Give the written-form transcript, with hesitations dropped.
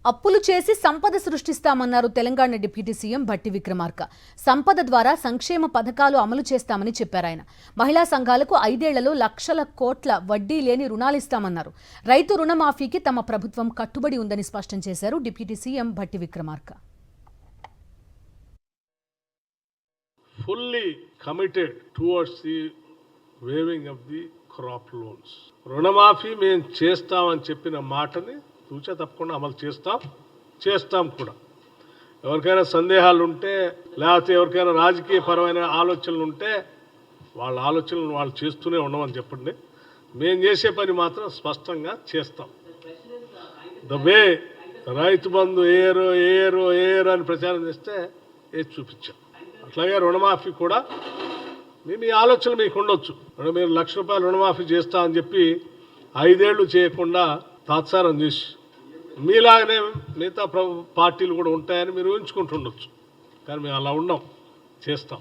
అప్పులు చేసి సంపద సృష్టిస్తామన్నారు తెలంగాణ డిప్యూటీ సీఎం భట్టి విక్రమార్క. సంపద ద్వారా సంక్షేమ పథకాలు అమలు చేస్తామని చెప్పారు ఆయన. మహిళా సంఘాలకు 5 ఏళ్లలో లక్షల కోట్ల వడ్డీ లేని రుణాలిస్తామన్నారు. రైతు రుణమాఫీకి తమ ప్రభుత్వం కట్టుబడి ఉందని స్పష్టం చేశారు deputy CM Bhatti Vikramarka. Fully committed towards the waiving of the crop loans. రుణమాఫీ మేము చేస్తామని చెప్పిన మాటని తూచా తప్పకుండా అమలు చేస్తాం కూడా. ఎవరికైనా సందేహాలు ఉంటే లేకపోతే ఎవరికైనా రాజకీయ పరమైన ఆలోచనలు ఉంటే వాళ్ళ ఆలోచనలు వాళ్ళు చేస్తూనే ఉండమని చెప్పండి. మేము చేసే పని మాత్రం స్పష్టంగా చేస్తాం. ద వే రైతు బంధు ఏరు అని ప్రచారం చేస్తే ఏది చూపించాం. అట్లాగే రుణమాఫీ కూడా మీ ఆలోచనలు మీకు ఉండొచ్చు. మీరు ₹1,00,000 రుణమాఫీ చేస్తా అని చెప్పి 5 ఏళ్ళు చేయకుండా తాత్సారం చేసి మీలాగనే మిగతా పార్టీలు కూడా ఉంటాయని మీరు ఊహించుకుంటుండొచ్చు. కానీ మేము అలా ఉన్నాం, చేస్తాం.